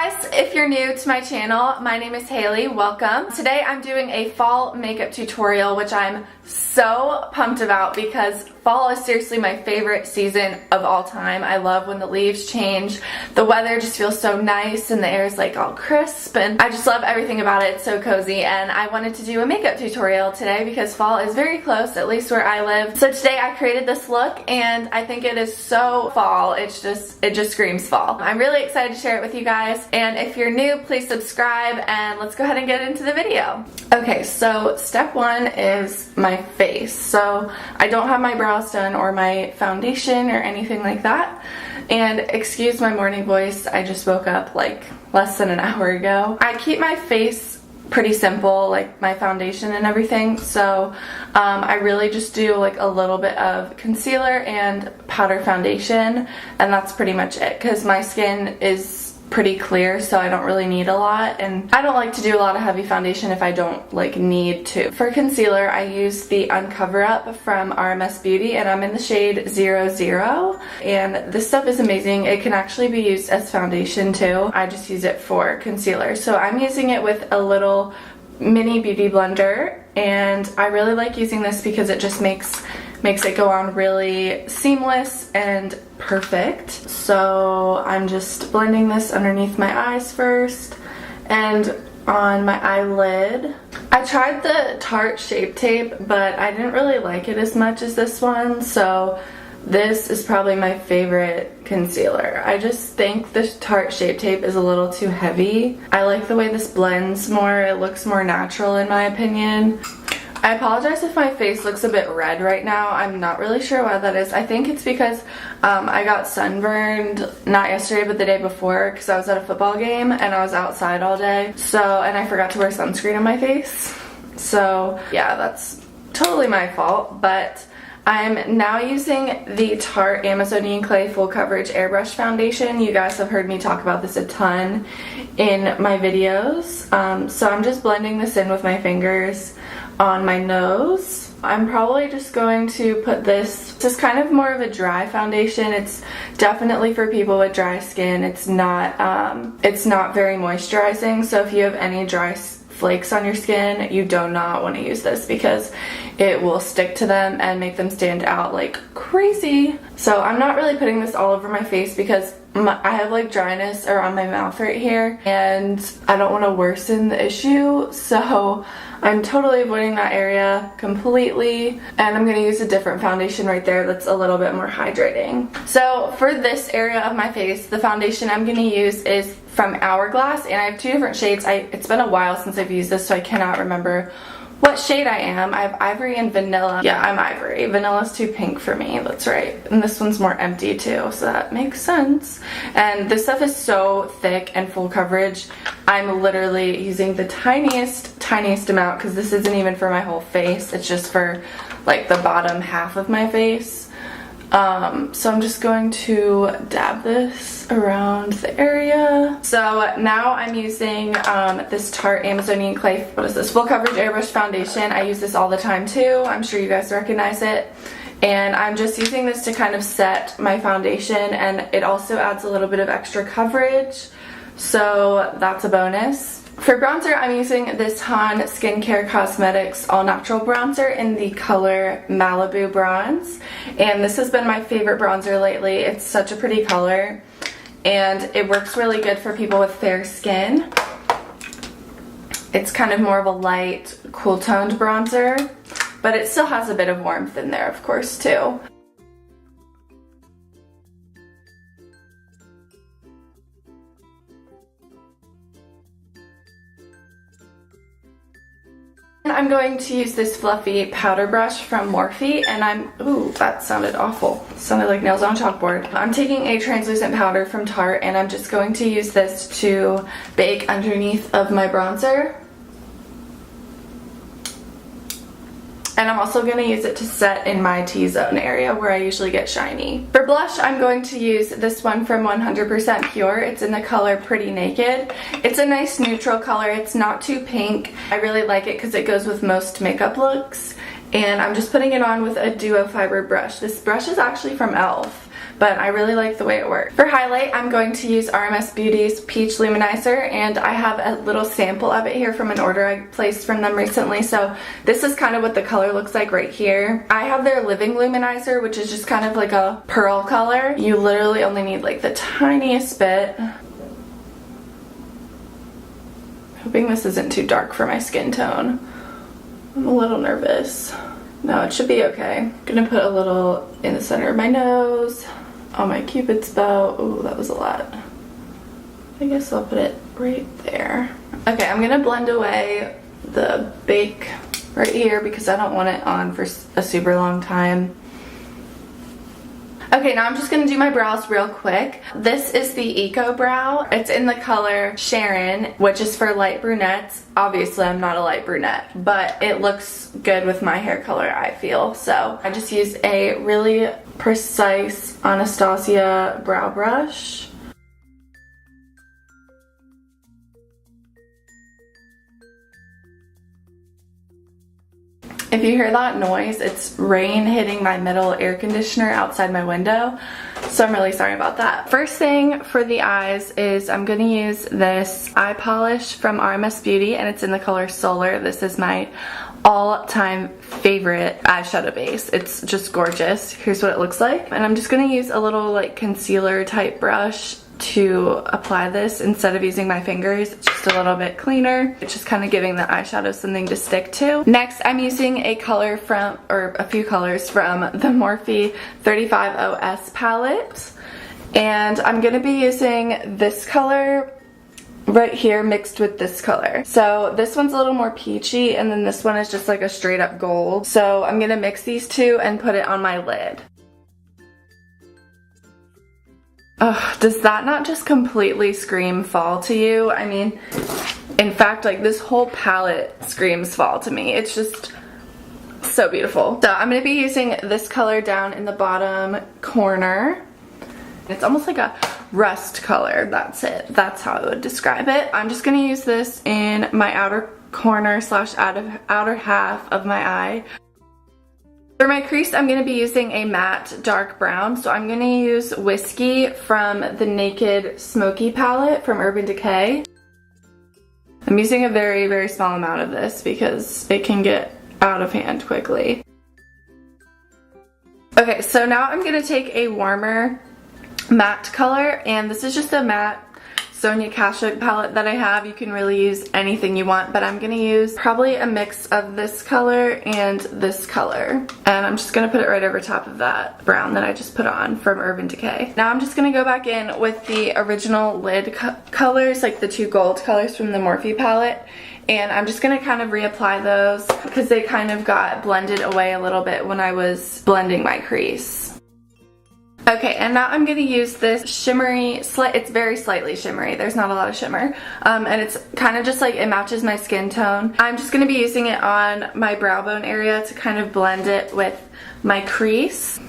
guys, if you're new to my channel, my name is Haley. Welcome. Today I'm doing a fall makeup tutorial, which I'm so pumped about because fall is seriously my favorite season of all time. I love when the leaves change. The weather just feels so nice and the air is like all crisp, and I just love everything about it. It's so cozy, and I wanted to do a makeup tutorial today because fall is very close, at least where I live. So today I created this look and I think it is so fall. It just screams fall. I'm really excited to share it with you guys, and if you're new, please subscribe and let's go ahead and get into the video. Okay, so step one is my face. So I don't have my brows done or my foundation or anything like that, and excuse my morning voice, I just woke up like less than an hour ago. I keep my face pretty simple, like my foundation and everything, so I really just do like a little bit of concealer and powder foundation, and that's pretty much it because my skin is pretty clear, so I don't really need a lot, and I don't like to do a lot of heavy foundation if I don't like need to. For concealer, I use the Uncoverup from RMS Beauty, and I'm in the shade 00, and this stuff is amazing. It can actually be used as foundation too. I just use it for concealer, so I'm using it with a little mini beauty blender, and I really like using this because it just makes it go on really seamless and perfect. So I'm just blending this underneath my eyes first and on my eyelid. I tried the Tarte Shape Tape, but I didn't really like it as much as this one, so this is probably my favorite concealer. I just think the Tarte Shape Tape is a little too heavy. I like the way this blends more. It looks more natural in my opinion. I apologize if my face looks a bit red right now. I'm not really sure why that is. I think it's because I got sunburned, not yesterday but the day before, because I was at a football game and I was outside all day. And I forgot to wear sunscreen on my face. So yeah, that's totally my fault. But I'm now using the Tarte Amazonian Clay Full Coverage Airbrush Foundation. You guys have heard me talk about this a ton in my videos. So I'm just blending this in with my fingers on my nose. I'm probably just going to put this. This is kind of more of a dry foundation. It's definitely for people with dry skin. It's not very moisturizing. So if you have any dry flakes on your skin, you do not want to use this because it will stick to them and make them stand out like crazy. So I'm not really putting this all over my face because I have like dryness around my mouth right here and I don't want to worsen the issue, so I'm totally avoiding that area completely, and I'm going to use a different foundation right there that's a little bit more hydrating. So for this area of my face, the foundation I'm going to use is from Hourglass, and I have two different shades. It's been a while since I've used this, so I cannot remember what shade I am. I have Ivory and Vanilla. Yeah, I'm Ivory. Vanilla's too pink for me, that's right. And this one's more empty too, so that makes sense. And this stuff is so thick and full coverage. I'm literally using the tiniest amount because this isn't even for my whole face. It's just for like the bottom half of my face. So I'm just going to dab this around the area. So now I'm using this Tarte Amazonian Clay, what is this, Full Coverage Airbrush Foundation. I use this all the time too. I'm sure you guys recognize it. And I'm just using this to kind of set my foundation, and it also adds a little bit of extra coverage. So that's a bonus. For bronzer, I'm using this Han Skincare Cosmetics All Natural Bronzer in the color Malibu Bronze. And this has been my favorite bronzer lately. It's such a pretty color, and it works really good for people with fair skin. It's kind of more of a light, cool-toned bronzer, but it still has a bit of warmth in there, of course, too. I'm going to use this fluffy powder brush from Morphe, and ooh, that sounded awful. Sounded like nails on a chalkboard. I'm taking a translucent powder from Tarte, and I'm just going to use this to bake underneath of my bronzer. And I'm also going to use it to set in my T-zone area where I usually get shiny. For blush, I'm going to use this one from 100% Pure. It's in the color Pretty Naked. It's a nice neutral color. It's not too pink. I really like it because it goes with most makeup looks. And I'm just putting it on with a duo fiber brush. This brush is actually from e.l.f. but I really like the way it works. For highlight, I'm going to use RMS Beauty's Peach Luminizer, and I have a little sample of it here from an order I placed from them recently. So this is kind of what the color looks like right here. I have their Living Luminizer, which is just kind of like a pearl color. You literally only need like the tiniest bit. Hoping this isn't too dark for my skin tone. I'm a little nervous. No, it should be okay. I'm gonna put a little in the center of my nose, on my cupid's bow. Ooh, that was a lot. I guess I'll put it right there. Okay, I'm gonna blend away the bake right here because I don't want it on for a super long time. Okay, now I'm just gonna do my brows real quick. This is the Eco Brow. It's in the color Sharon, which is for light brunettes. Obviously, I'm not a light brunette, but it looks good with my hair color, I feel. So I just used a really precise Anastasia brow brush. If you hear that noise, it's rain hitting my middle air conditioner outside my window, so I'm really sorry about that. First thing for the eyes is I'm going to use this eye polish from RMS Beauty, and it's in the color Solar. This is my all-time favorite eyeshadow base. It's just gorgeous. Here's what it looks like. And I'm just going to use a little like concealer type brush to apply this instead of using my fingers. It's just a little bit cleaner. It's just kind of giving the eyeshadow something to stick to. Next, I'm using a color from, or a few colors from the Morphe 35OS palette. And I'm going to be using this color right here mixed with this color. So this one's a little more peachy, and then this one is just like a straight up gold. So I'm going to mix these two and put it on my lid. Ugh, does that not just completely scream fall to you? I mean, in fact, like this whole palette screams fall to me. It's just so beautiful. So I'm going to be using this color down in the bottom corner. It's almost like a rust color. That's it. That's how I would describe it. I'm just going to use this in my outer corner slash outer half of my eye. For my crease, I'm going to be using a matte dark brown. So I'm going to use Whiskey from the Naked Smokey palette from Urban Decay. I'm using a very, very small amount of this because it can get out of hand quickly. Okay, so now I'm going to take a warmer matte color, and this is just a matte Sonia Kashuk palette that I have. You can really use anything you want, but I'm going to use probably a mix of this color and this color. And I'm just going to put it right over top of that brown that I just put on from Urban Decay. Now I'm just going to go back in with the original lid colors, like the two gold colors from the Morphe palette. And I'm just going to kind of reapply those because they kind of got blended away a little bit when I was blending my crease. Okay, and now I'm going to use this shimmery, it's very slightly shimmery, there's not a lot of shimmer, and it's kind of just like, it matches my skin tone. I'm just going to be using it on my brow bone area to kind of blend it with my crease,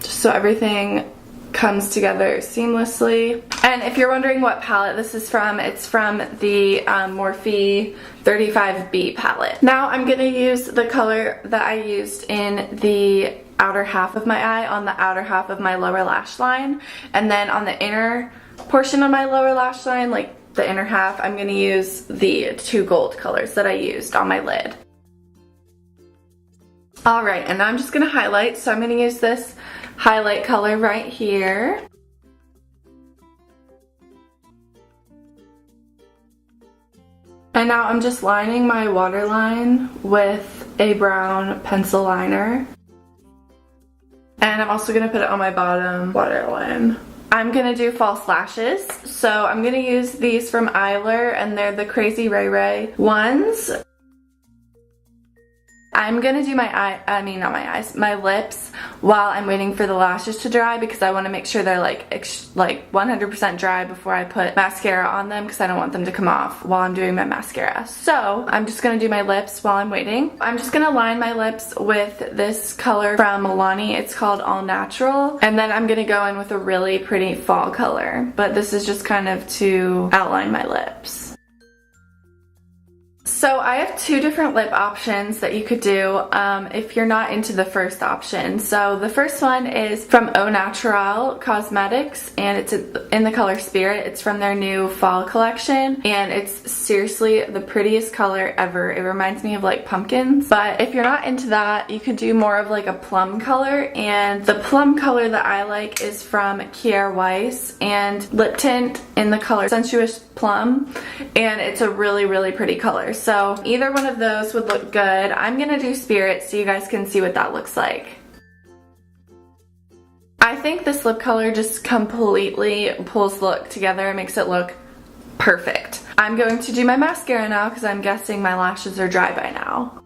just so everything comes together seamlessly. And if you're wondering what palette this is from, it's from the Morphe 35B palette. Now I'm going to use the color that I used in the outer half of my eye on the outer half of my lower lash line, and then on the inner portion of my lower lash line, like the inner half, I'm going to use the two gold colors that I used on my lid. Alright, and now I'm just going to highlight, so I'm going to use this highlight color right here. And now I'm just lining my waterline with a brown pencil liner. And I'm also going to put it on my bottom waterline. I'm going to do false lashes. So I'm going to use these from Eyelure, and they're the Crazy Ray Ray ones. I'm going to do my lips while I'm waiting for the lashes to dry, because I want to make sure they're like 100% dry before I put mascara on them, because I don't want them to come off while I'm doing my mascara. So I'm just going to do my lips while I'm waiting. I'm just going to line my lips with this color from Milani. It's called All Natural. And then I'm going to go in with a really pretty fall color, but this is just kind of to outline my lips. So I have two different lip options that you could do if you're not into the first option. So the first one is from Naturale Cosmetics, and it's in the color Spirit. It's from their new fall collection, and it's seriously the prettiest color ever. It reminds me of like pumpkins. But if you're not into that, you could do more of like a plum color, and the plum color that I like is from Kier Weiss, and lip tint in the color Sensuous Plum, and it's a really, really pretty color. So either one of those would look good. I'm gonna do Spirit so you guys can see what that looks like. I think this lip color just completely pulls the look together and makes it look perfect. I'm going to do my mascara now because I'm guessing my lashes are dry by now.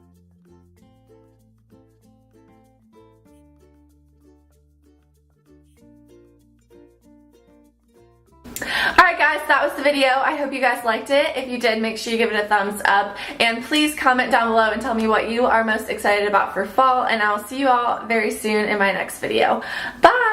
Alright guys, that was the video. I hope you guys liked it. If you did, make sure you give it a thumbs up. And please comment down below and tell me what you are most excited about for fall. And I'll see you all very soon in my next video. Bye!